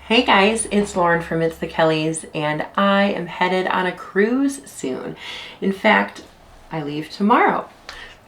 Hey guys, it's Lauren from It's the Kellys, and I am headed on a cruise soon. In fact, I leave tomorrow.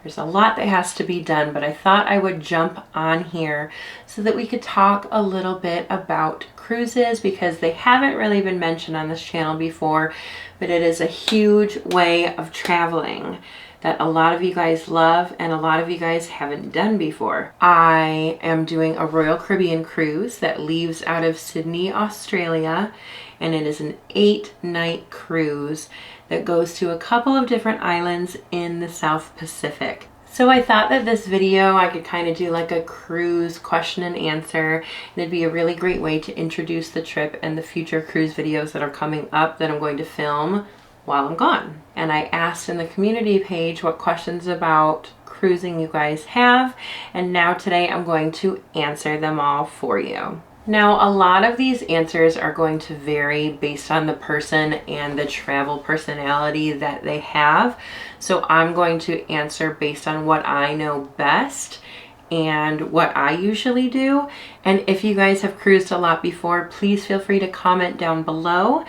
There's a lot that has to be done, but I thought I would jump on here so that we could talk a little bit about cruises because they haven't really been mentioned on this channel before, but it is a huge way of traveling that a lot of you guys love and a lot of you guys haven't done before. I am doing a Royal Caribbean cruise that leaves out of Sydney, Australia, and it is an 8-night cruise that goes to a couple of different islands in the South Pacific. So I thought that this video I could kind of do like a cruise question and answer, and it'd be a really great way to introduce the trip and the future cruise videos that are coming up that I'm going to film while I'm gone. And I asked in the community page what questions about cruising you guys have, and now today I'm going to answer them all for you. Now, a lot of these answers are going to vary based on the person and the travel personality that they have. So I'm going to answer based on what I know best and what I usually do. And if you guys have cruised a lot before, please feel free to comment down below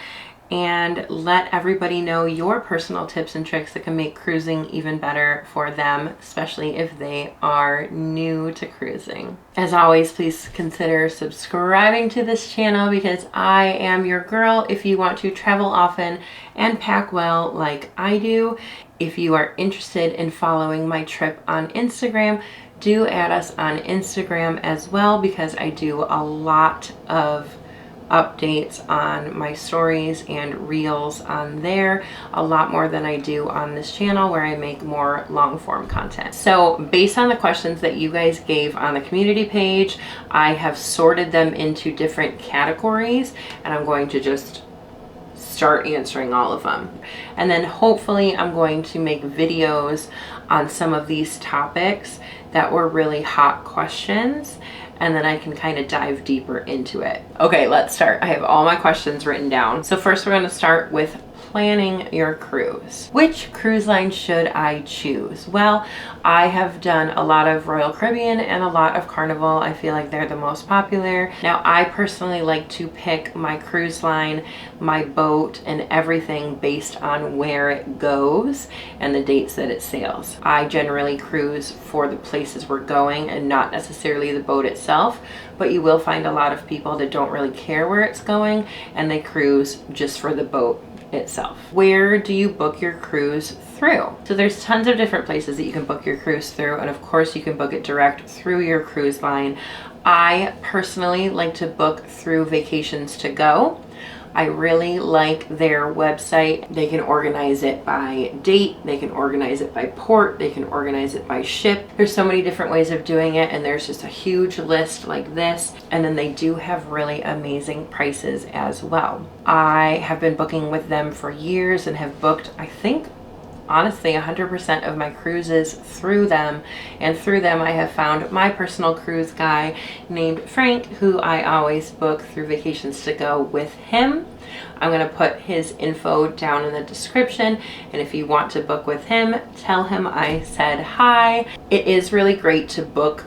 and let everybody know your personal tips and tricks that can make cruising even better for them, especially if they are new to cruising. As always, please consider subscribing to this channel because I am your girl if you want to travel often and pack well like I do. If you are interested in following my trip on Instagram, do add us on Instagram as well because I do a lot of updates on my stories and reels on there, a lot more than I do on this channel where I make more long form content. So based on the questions that you guys gave on the community page, I have sorted them into different categories and I'm going to just start answering all of them. And then hopefully I'm going to make videos on some of these topics that were really hot questions, and then I can kind of dive deeper into it. Okay, let's start. I have all my questions written down. So first we're gonna start with planning your cruise. Which cruise line should I choose? Well, I have done a lot of Royal Caribbean and a lot of Carnival. I feel like they're the most popular. Now, I personally like to pick my cruise line, my boat, and everything based on where it goes and the dates that it sails. I generally cruise for the places we're going and not necessarily the boat itself, but you will find a lot of people that don't really care where it's going and they cruise just for the boat itself. Where do you book your cruise through? So there's tons of different places that you can book your cruise through, and of course you can book it direct through your cruise line. I personally like to book through Vacations to Go. I really like their website. They can organize it by date, they can organize it by port, they can organize it by ship. There's so many different ways of doing it, and there's just a huge list like this. And then they do have really amazing prices as well. I have been booking with them for years and have booked, I think, honestly 100% of my cruises through them, and through them I have found my personal cruise guy named Frank, who I always book through Vacations to Go with him. I'm going to put his info down in the description, and if you want to book with him, tell him I said hi. It is really great to book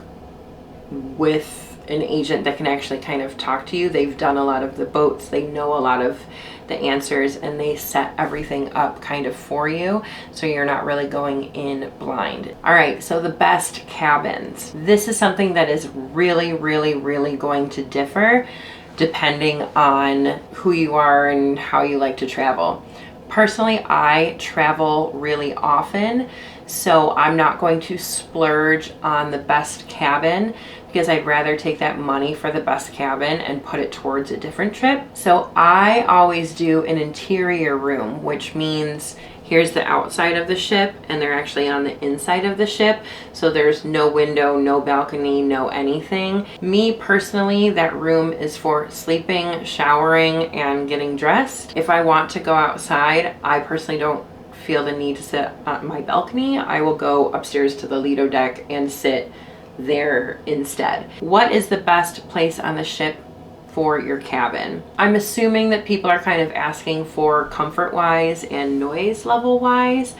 with an agent that can actually kind of talk to you. They've done a lot of the boats, they know a lot of the answers, and they set everything up kind of for you, so you're not really going in blind. All right, so the best cabins. This is something that is really going to differ depending on who you are and how you like to travel. Personally, I travel really often, so I'm not going to splurge on the best cabin because I'd rather take that money for the best cabin and put it towards a different trip. So I always do an interior room, which means here's the outside of the ship and they're actually on the inside of the ship. So there's no window, no balcony, no anything. Me personally, that room is for sleeping, showering, and getting dressed. If I want to go outside, I personally don't feel the need to sit on my balcony. I will go upstairs to the Lido deck and sit there instead. What is the best place on the ship for your cabin? I'm assuming that people are kind of asking for comfort wise and noise level wise.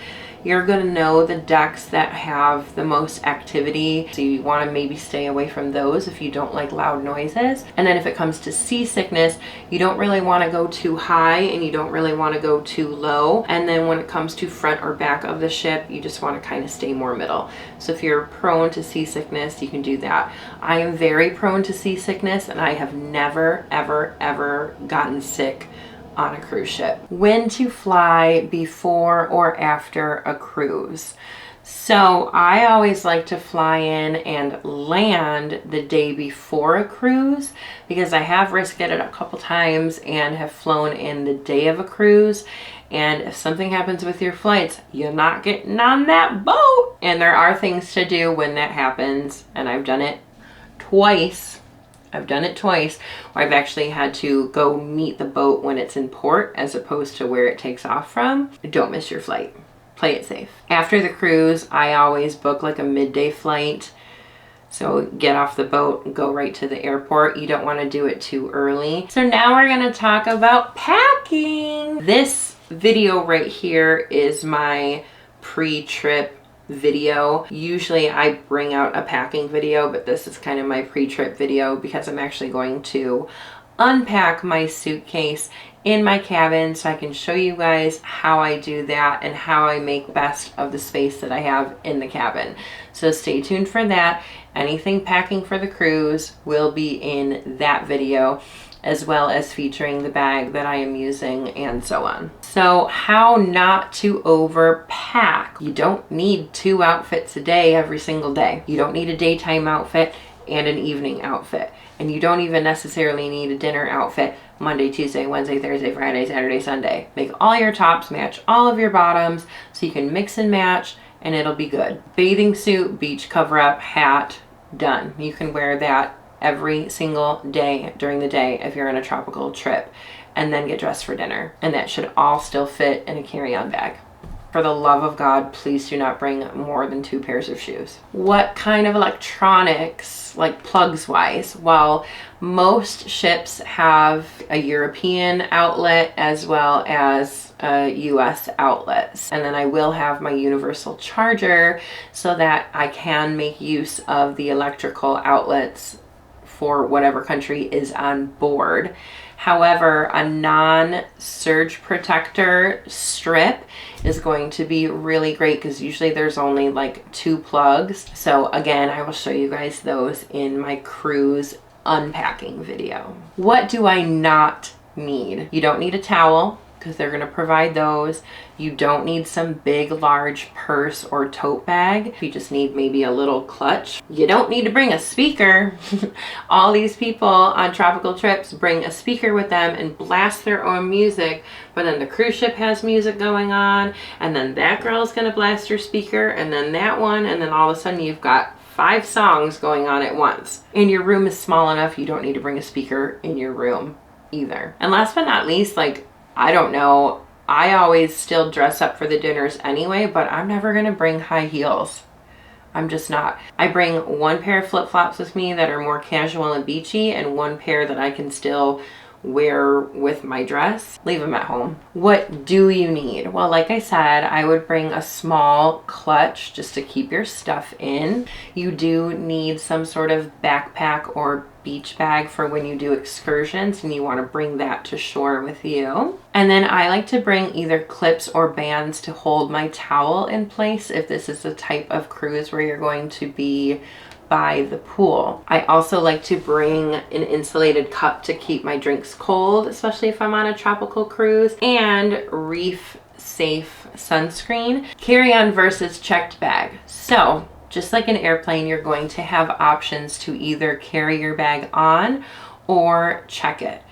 you're gonna know the decks that have the most activity. So you wanna maybe stay away from those if you don't like loud noises. And then if it comes to seasickness, you don't really wanna go too high and you don't really wanna go too low. And then when it comes to front or back of the ship, you just wanna kind of stay more middle. So if you're prone to seasickness, you can do that. I am very prone to seasickness and I have never, ever, ever gotten sick on a cruise ship. When to fly before or after a cruise. So I always like to fly in and land the day before a cruise because I have risked it a couple times and have flown in the day of a cruise. And if something happens with your flights, you're not getting on that boat. And there are things to do when that happens. And I've done it twice. I've done it twice where I've actually had to go meet the boat when it's in port as opposed to where it takes off from. Don't miss your flight. Play it safe. After the cruise, I always book like a midday flight. So get off the boat and go right to the airport. You don't want to do it too early. So now we're going to talk about packing. This video right here is my pre-trip video. Usually I bring out a packing video, but this is kind of my pre-trip video because I'm actually going to unpack my suitcase in my cabin so I can show you guys how I do that and how I make best of the space that I have in the cabin. So stay tuned for that. Anything packing for the cruise will be in that video, as well as featuring the bag that I am using and so on. So how not to overpack. You don't need 2 outfits a day every single day. You don't need a daytime outfit and an evening outfit. And you don't even necessarily need a dinner outfit Monday, Tuesday, Wednesday, Thursday, Friday, Saturday, Sunday. Make all your tops match all of your bottoms so you can mix and match and it'll be good. Bathing suit, beach cover-up, hat, done. You can wear that every single day during the day if you're on a tropical trip, and then get dressed for dinner. And that should all still fit in a carry-on bag. For the love of God, please do not bring more than 2 pairs of shoes. What kind of electronics, like plugs wise? Well, most ships have a European outlet as well as US outlets. And then I will have my universal charger so that I can make use of the electrical outlets for whatever country is on board. However, a non-surge protector strip is going to be really great because usually there's only like 2 plugs. So again, I will show you guys those in my cruise unpacking video. What do I not need? You don't need a towel because they're going to provide those. You don't need some big, large purse or tote bag. You just need maybe a little clutch. You don't need to bring a speaker. All these people on tropical trips bring a speaker with them and blast their own music, but then the cruise ship has music going on, and then that girl's going to blast her speaker, and then that one, and then all of a sudden you've got 5 songs going on at once. And your room is small enough, you don't need to bring a speaker in your room either. And last but not least, like, I don't know, I always still dress up for the dinners anyway, but I'm never gonna bring high heels. I'm just not. I bring 1 pair of flip-flops with me that are more casual and beachy, and 1 pair that I can still wear with my dress. Leave them at home. What do you need? Well, like I said, I would bring a small clutch just to keep your stuff in. You do need some sort of backpack or beach bag for when you do excursions and you want to bring that to shore with you. And then I like to bring either clips or bands to hold my towel in place if this is the type of cruise where you're going to be by the pool. I also like to bring an insulated cup to keep my drinks cold, especially if I'm on a tropical cruise, and reef safe sunscreen. Carry-on versus checked bag. So just like an airplane, you're going to have options to either carry your bag on or check it.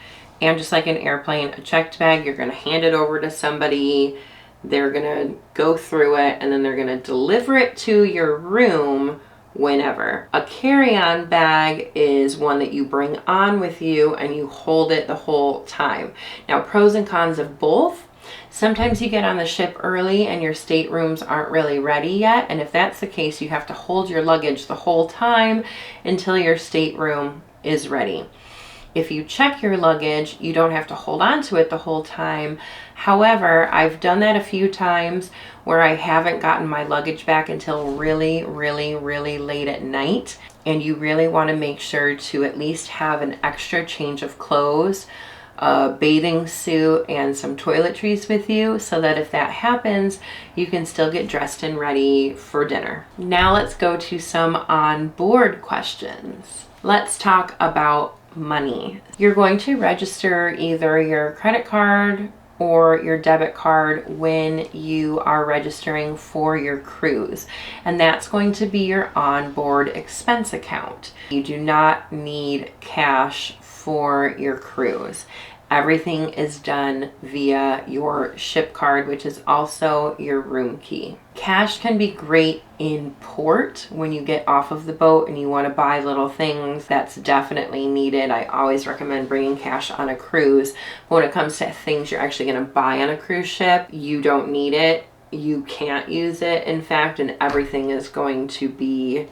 And just like an airplane, a checked bag, you're going to hand it over to somebody, they're going to go through it, and then they're going to deliver it to your room whenever. A carry-on bag is one that you bring on with you and you hold it the whole time. Now, pros and cons of both. Sometimes you get on the ship early and your staterooms aren't really ready yet, and if that's the case, you have to hold your luggage the whole time until your stateroom is ready. If you check your luggage, you don't have to hold on to it the whole time. However, I've done that a few times where I haven't gotten my luggage back until really, really, really late at night. And you really want to make sure to at least have an extra change of clothes, a bathing suit, and some toiletries with you, so that if that happens, you can still get dressed and ready for dinner. Now let's go to some on-board questions. Let's talk about money. You're going to register either your credit card or your debit card when you are registering for your cruise, and that's going to be your onboard expense account. You do not need cash for your cruise. Everything is done via your ship card, which is also your room key. Cash can be great in port when you get off of the boat and you want to buy little things. That's definitely needed. I always recommend bringing cash on a cruise. But when it comes to things you're actually going to buy on a cruise ship, you don't need it. You can't use it, in fact, and everything is going to be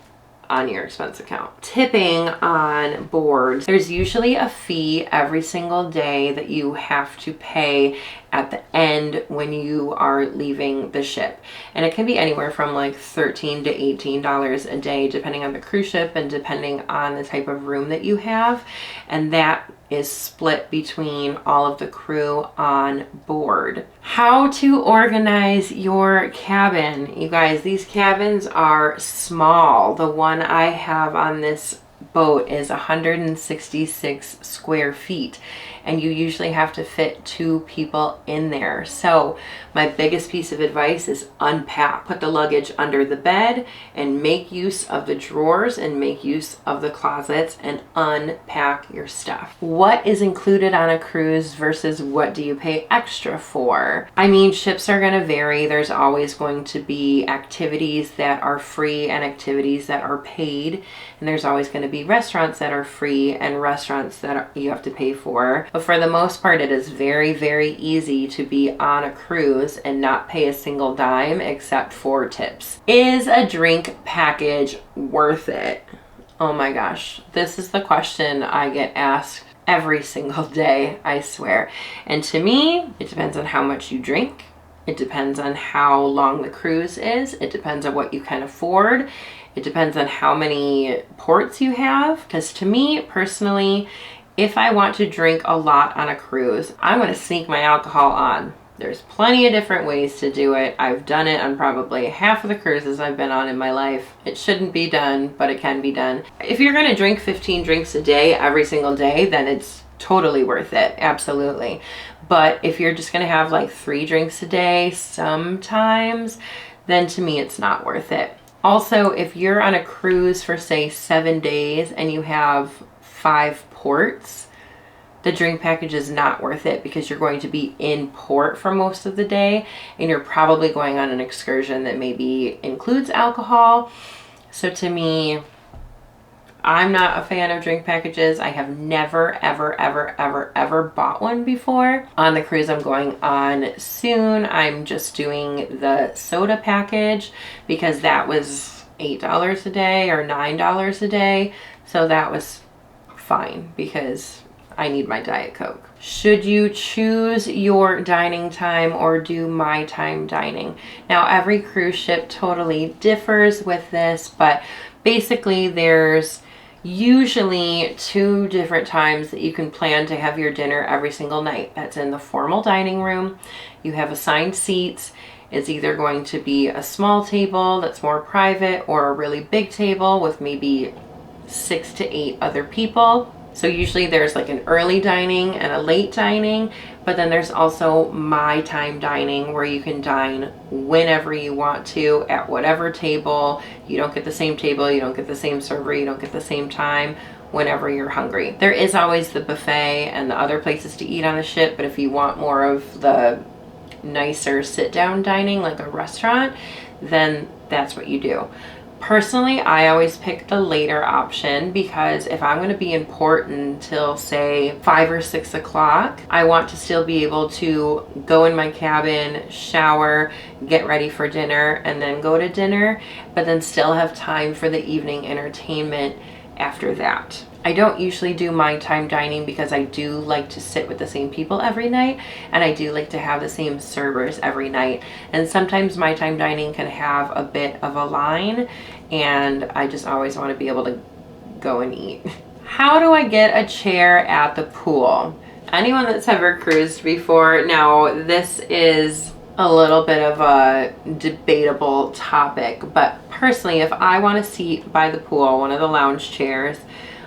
on your expense account. Tipping on board. There's usually a fee every single day that you have to pay at the end when you are leaving the ship. And it can be anywhere from like $13 to $18 a day, depending on the cruise ship and depending on the type of room that you have. And that is split between all of the crew on board. How to organize your cabin. You guys, these cabins are small. The one I have on this boat is 166 square feet, and you usually have to fit 2 people in there. So my biggest piece of advice is unpack. Put the luggage under the bed and make use of the drawers and make use of the closets and unpack your stuff. What is included on a cruise versus what do you pay extra for? I mean, ships are going to vary. There's always going to be activities that are free and activities that are paid, and there's always going to be restaurants that are free and restaurants that you have to pay for. But for the most part, it is very, very easy to be on a cruise and not pay a single dime except for tips. Is a drink package worth it? Oh my gosh, this is the question I get asked every single day, I swear. And to me, it depends on how much you drink. It depends on how long the cruise is. It depends on what you can afford. It depends on how many ports you have. Because to me, personally, if I want to drink a lot on a cruise, I'm going to sneak my alcohol on. There's plenty of different ways to do it. I've done it on probably half of the cruises I've been on in my life. It shouldn't be done, but it can be done. If you're going to drink 15 drinks a day every single day, then it's totally worth it. Absolutely. But if you're just going to have like 3 drinks a day sometimes, then to me it's not worth it. Also, if you're on a cruise for say 7 days and you have 5 ports, the drink package is not worth it because you're going to be in port for most of the day and you're probably going on an excursion that maybe includes alcohol. So to me, I'm not a fan of drink packages. I have never, ever, ever, ever, ever bought one before. On the cruise I'm going on soon, I'm just doing the soda package because that was $8 a day or $9 a day. So that was fine because I need my Diet Coke. Should you choose your dining time or do my time dining? Now, every cruise ship totally differs with this, but basically there's usually 2 different times that you can plan to have your dinner every single night. That's in the formal dining room. You have assigned seats. It's either going to be a small table that's more private or a really big table with maybe 6 to 8 other people. So usually there's like an early dining and a late dining, but then there's also my time dining where you can dine whenever you want to at whatever table. You don't get the same table, you don't get the same server, you don't get the same time whenever you're hungry. There is always the buffet and the other places to eat on the ship, but if you want more of the nicer sit-down dining like a restaurant, then that's what you do. Personally, I always pick the later option because if I'm going to be in port until say 5 or 6 o'clock, I want to still be able to go in my cabin, shower, get ready for dinner, and then go to dinner, but then still have time for the evening entertainment after that. I don't usually do my time dining because I do like to sit with the same people every night, and I do like to have the same servers every night. And sometimes my time dining can have a bit of a line, and I just always want to be able to go and eat. How do I get a chair at the pool? Anyone that's ever cruised before, now this is a little bit of a debatable topic, but personally, if I want a seat by the pool, one of the lounge chairs,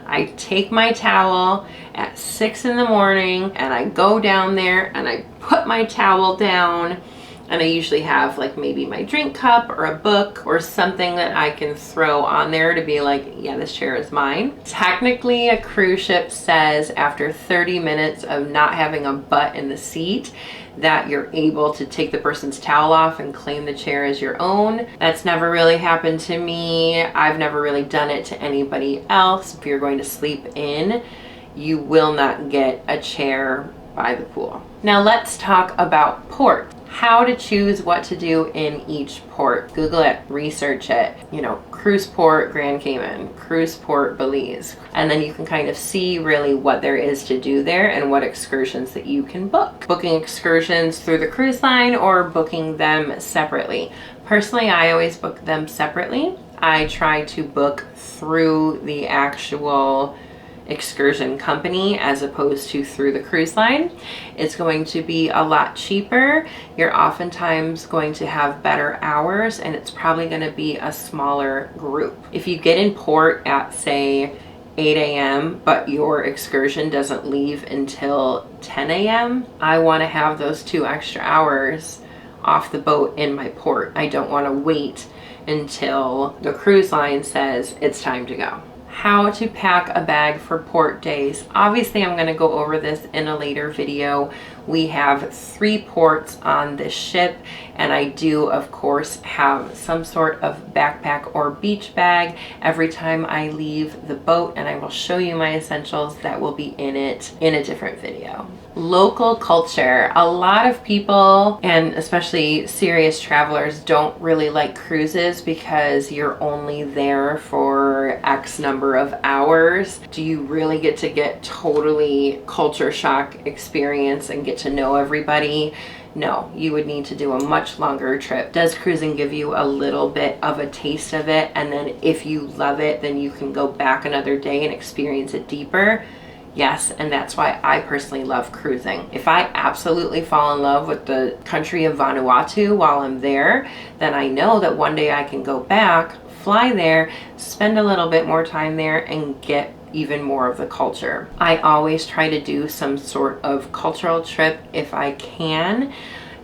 I take my towel at 6 in the morning and I go down there and I put my towel down, and I usually have like maybe my drink cup or a book or something that I can throw on there to be like, yeah, this chair is mine. Technically, a cruise ship says after 30 minutes of not having a butt in the seat that you're able to take the person's towel off and claim the chair as your own. That's never really happened to me. I've never really done it to anybody else. If you're going to sleep in, you will not get a chair by the pool. Now let's talk about port. How to choose what to do in each port. Google it, research it. You know, cruise port Grand Cayman, cruise port Belize. And then you can kind of see really what there is to do there and what excursions that you can book. Booking excursions through the cruise line or booking them separately. Personally, I always book them separately. I try to book through the actual excursion company as opposed to through the cruise line. It's going to be a lot cheaper. You're oftentimes going to have better hours, and it's probably going to be a smaller group. If you get in port at say 8 a.m. but your excursion doesn't leave until 10 a.m., I want to have those 2 extra hours off the boat in my port. I don't want to wait until the cruise line says it's time to go. How to pack a bag for port days. Obviously, I'm going to go over this in a later video. We have 3 ports on this ship, and I do, of course, have some sort of backpack or beach bag every time I leave the boat, and I will show you my essentials that will be in it in a different video. Local culture. A lot of people, and especially serious travelers, don't really like cruises because you're only there for X number of hours. Do you really get to get totally culture shock experience and get to know everybody? No, you would need to do a much longer trip. Does cruising give you a little bit of a taste of it? And then if you love it, then you can go back another day and experience it deeper. Yes, and that's why I personally love cruising. If I absolutely fall in love with the country of Vanuatu while I'm there, then I know that one day I can go back, fly there, spend a little bit more time there, and get even more of the culture. I always try to do some sort of cultural trip if I can,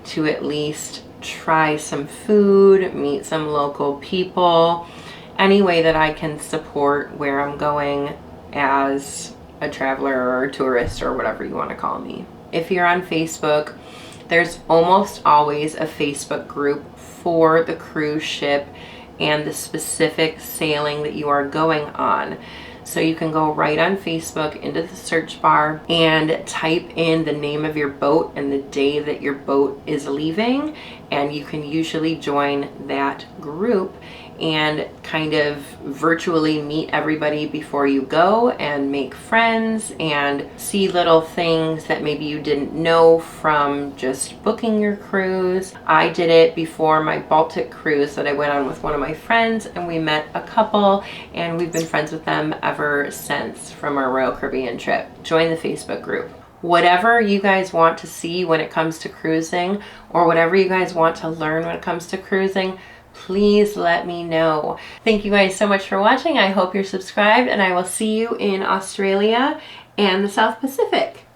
to at least try some food, meet some local people, any way that I can support where I'm going as a traveler or a tourist or whatever you want to call me. If you're on Facebook, there's almost always a Facebook group for the cruise ship and the specific sailing that you are going on. So you can go right on Facebook into the search bar and type in the name of your boat and the day that your boat is leaving, and you can usually join that group and kind of virtually meet everybody before you go and make friends and see little things that maybe you didn't know from just booking your cruise. I did it before my Baltic cruise that I went on with one of my friends, and we met a couple and we've been friends with them ever since from our Royal Caribbean trip. Join the Facebook group. Whatever you guys want to see when it comes to cruising, or whatever you guys want to learn when it comes to cruising, please let me know. Thank you guys so much for watching. I hope you're subscribed, and I will see you in Australia and the South Pacific.